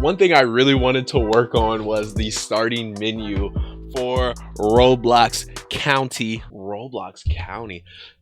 One thing I really wanted to work on was the starting menu for Roblox County,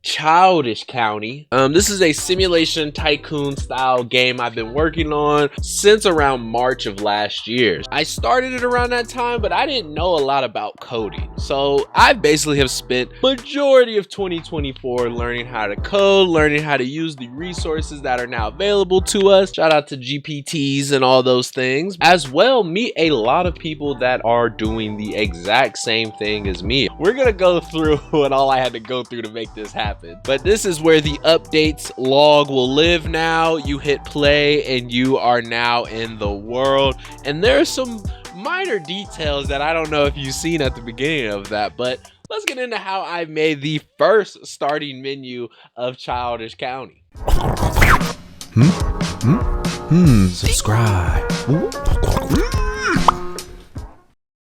Childish County. This is a simulation tycoon style game I've been working on since around March of last year. I started it around that time, but I didn't know a lot about coding. So I basically have spent majority of 2024 learning how to code, learning how to use the resources that are now available to us. Shout out to GPTs and all those things. As well, meet a lot of people that are doing the exact same thing as me. We're gonna go through what all I had to go through to make this happen. But this is where the updates log will live now. You hit play and you are now in the world. And there are some minor details that I don't know if you've seen at the beginning of that, but let's get into how I made the first starting menu of Childish County. Subscribe.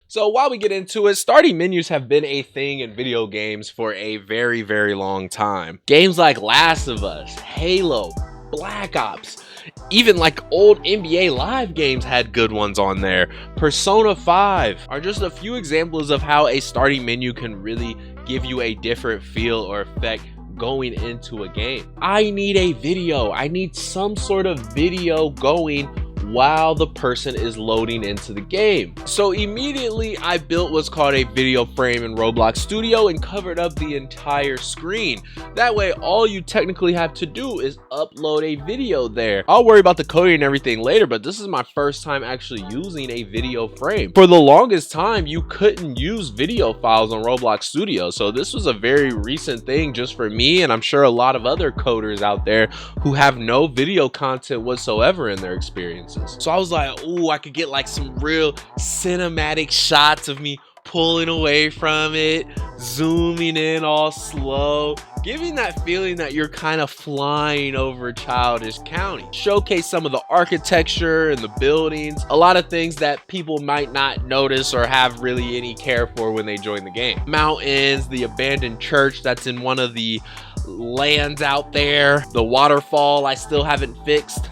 So while we get into it, starting menus have been a thing in video games for a very, very long time. Games like Last of Us, Halo, Black Ops, even like old NBA Live games had good ones on there. Persona 5 are just a few examples of how a starting menu can really give you a different feel or effect going into a game. I need a video. I need some sort of video going while the person is loading into the game. So immediately I built what's called a video frame in Roblox Studio and covered up the entire screen. That way all you technically have to do is upload a video there. I'll worry about the coding and everything later, but this is my first time actually using a video frame. For the longest time you couldn't use video files on Roblox Studio, so this was a very recent thing just for me, and I'm sure a lot of other coders out there who have no video content whatsoever in their experiences. So I was like, ooh, I could get like some real cinematic shots of me pulling away from it, zooming in all slow, giving that feeling that you're kind of flying over Childish County. Showcase some of the architecture and the buildings, a lot of things that people might not notice or have really any care for when they join the game. Mountains, the abandoned church that's in one of the lands out there, the waterfall I still haven't fixed.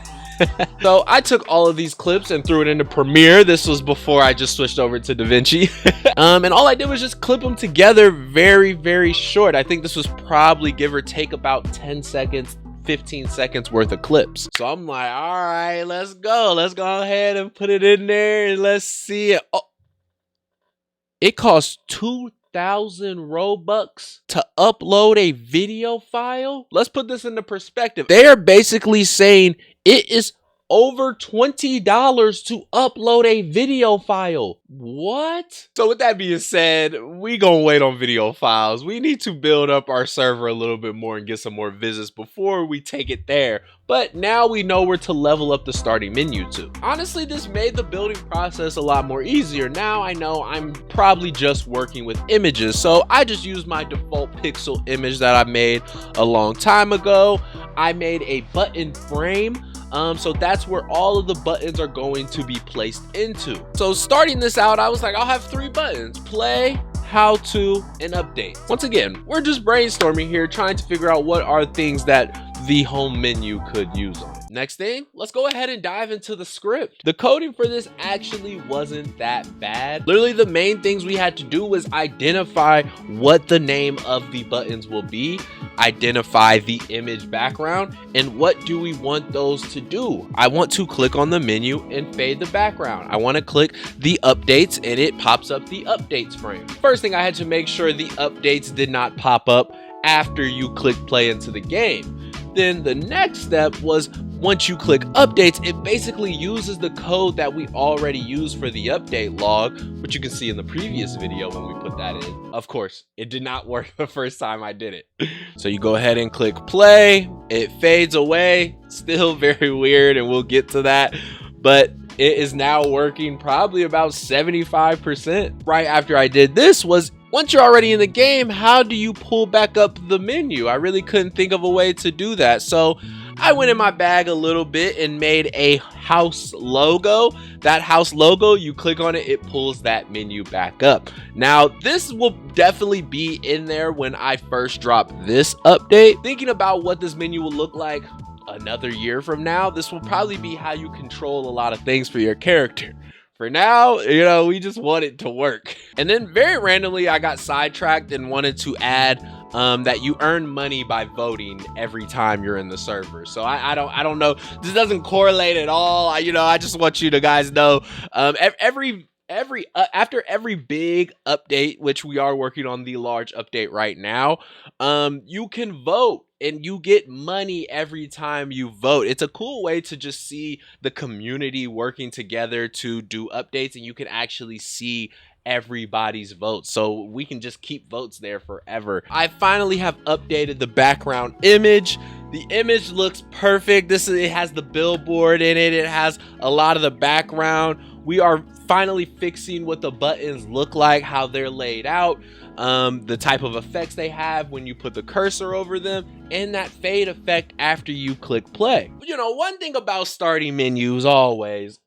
So I took all of these clips and threw it into Premiere. This was before I just switched over to DaVinci. And all I did was just clip them together very, very short. I think this was probably give or take about 10 seconds, 15 seconds worth of clips. So I'm like, all right, let's go. Let's go ahead and put it in there and let's see it. Oh, it costs 2,000 Robux to upload a video file. Let's put this into perspective. They are basically saying it is over $20 to upload a video file. What? So with that being said, we gonna wait on video files. We need to build up our server a little bit more and get some more visits before we take it there. But now we know where to level up the starting menu to. Honestly, this made the building process a lot more easier. Now I know I'm probably just working with images, so I just used my default pixel image that I made a long time ago. I made a button frame. So that's where all of the buttons are going to be placed into. So starting this out, I was like, I'll have 3 buttons: play, how to, and update. Once again, we're just brainstorming here, trying to figure out what are things that the home menu could use on. Next thing, let's go ahead and dive into the script. The coding for this actually wasn't that bad. Literally the main things we had to do was identify what the name of the buttons will be, identify the image background, and what do we want those to do. I want to click on the menu and fade the background. I want to click the updates and it pops up the updates frame. First thing, I had to make sure the updates did not pop up after you click play into the game. Then the next step was, once you click updates, it basically uses the code that we already used for the update log, which you can see in the previous video when we put that in. Of course, it did not work the first time I did it. So you go ahead and click play, it fades away, still very weird, and we'll get to that, but it is now working probably about 75%. Right after I did this was, once you're already in the game, how do you pull back up the menu? I really couldn't think of a way to do that. So I went in my bag a little bit and made a house logo. That house logo, you click on it, it pulls that menu back up. Now, this will definitely be in there when I first drop this update. Thinking about what this menu will look like, another year from now, this will probably be how you control a lot of things for your character. For now, you know, we just want it to work. And then very randomly, I got sidetracked and wanted to add that you earn money by voting every time you're in the server. So I don't know. This doesn't correlate at all. I just want you to guys know after every big update, which we are working on the large update right now, you can vote and you get money every time you vote. It's a cool way to just see the community working together to do updates, and you can actually see everybody's votes, so we can just keep votes there forever. I finally have updated the background image. The image looks perfect. It has the billboard in it. It has a lot of the background. We are finally fixing what the buttons look like, how they're laid out, the type of effects they have when you put the cursor over them, and that fade effect after you click play. You know, one thing about starting menus always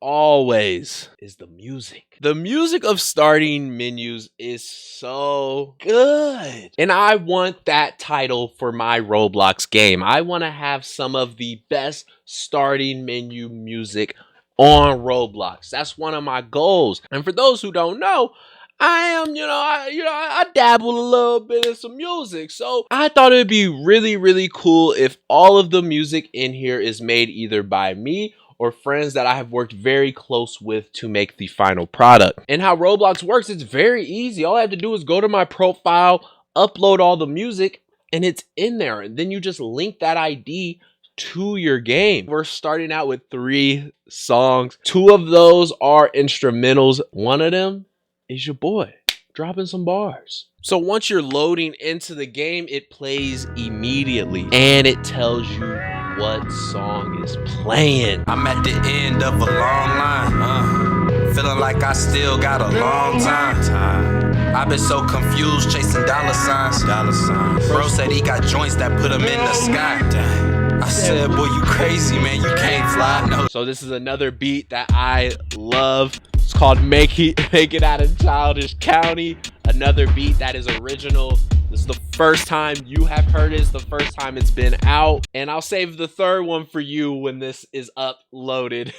is the music. The music of starting menus is so good. And I want that title for my Roblox game. I want to have some of the best starting menu music on Roblox. That's one of my goals. And for those who don't know, I dabble a little bit in some music. So I thought it would be really, really cool if all of the music in here is made either by me or friends that I have worked very close with to make the final product. And how Roblox works, it's very easy. All I have to do is go to my profile, upload all the music, and it's in there. And then you just link that ID to your game. We're starting out with 3 songs. 2 of those are instrumentals. One of them is your boy dropping some bars. So once you're loading into the game, it plays immediately and it tells you what song is playing. I'm at the end of a long line, feeling like I still got a long time. I've been so confused chasing dollar signs. Bro said he got joints that put him in the sky. I said, boy, you crazy, man, you can't fly. No. So this is another beat that I love. It's called Make It Out of Childish County. Another beat that is original. This is the first time you have heard it. It's the first time it's been out. And I'll save the third one for you when this is uploaded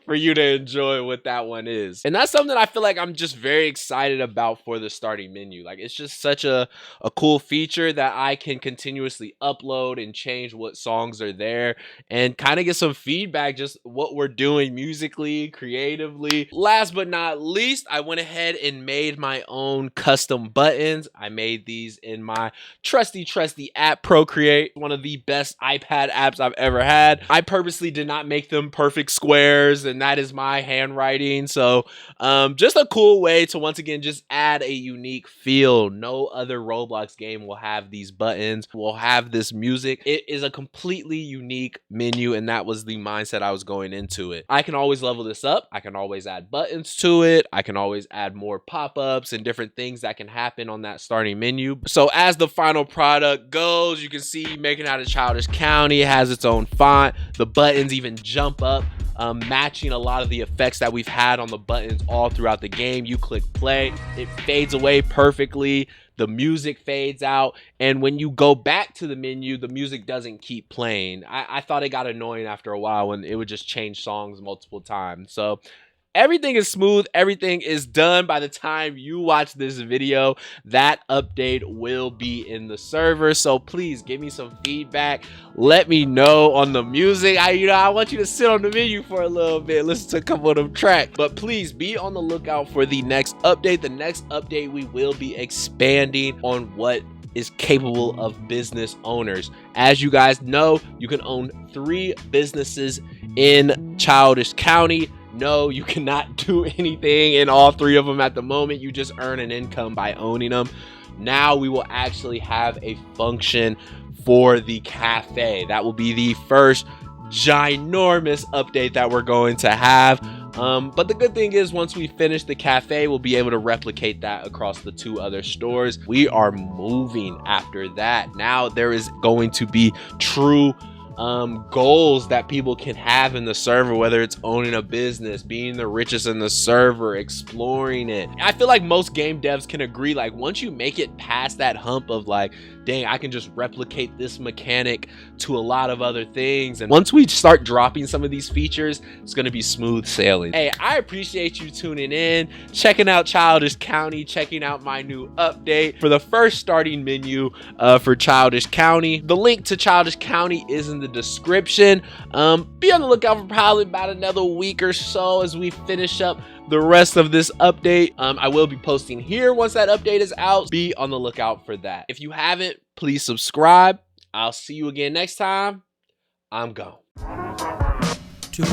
for you to enjoy what that one is. And that's something I feel like I'm just very excited about for the starting menu. Like, it's just such a cool feature that I can continuously upload and change what songs are there and kind of get some feedback, just what we're doing musically, creatively. Last but not least, I went ahead and made my own custom buttons. I made these in my trusty app Procreate, one of the best iPad apps I've ever had. I purposely did not make them perfect squares, and that is my handwriting. So just a cool way to once again just add a unique feel. No other Roblox game will have these buttons, will have this music. It is a completely unique menu, and that was the mindset I was going into it. I can always level this up. I can always add buttons to it. I can always add more pop-ups and different things that can happen on that starting menu. So as the final product goes, you can see Make It Out of Childish County. It has its own font. The buttons even jump up, matching a lot of the effects that we've had on the buttons all throughout the game. You click play, it fades away perfectly. The music fades out, and when you go back to the menu, the music doesn't keep playing. I thought it got annoying after a while when it would just change songs multiple times. So everything is smooth. Everything is done. By the time you watch this video, that update will be in the server. So please give me some feedback. Let me know on the music. I want you to sit on the menu for a little bit, listen to a couple of them tracks. But please be on the lookout for the next update. The next update, we will be expanding on what is capable of business owners. As you guys know, you can own 3 businesses in Childish County. No, you cannot do anything in all 3 of them at the moment. You just earn an income by owning them. Now we will actually have a function for the cafe. That will be the first ginormous update that we're going to have. But the good thing is, once we finish the cafe, we'll be able to replicate that across the 2 other stores. We are moving after that. Now there is going to be true goals that people can have in the server, whether it's owning a business, being the richest in the server, exploring it. I feel like most game devs can agree, like, once you make it past that hump of like dang, I can just replicate this mechanic to a lot of other things. And once we start dropping some of these features, it's gonna be smooth sailing. Hey, I appreciate you tuning in, checking out Childish County, checking out my new update for the first starting menu for Childish County. The link to Childish County is in the description. Be on the lookout for probably about another week or so as we finish up the rest of this update. I will be posting here once that update is out. Be on the lookout for that. If you haven't, please subscribe. I'll see you again next time. I'm gone. Two.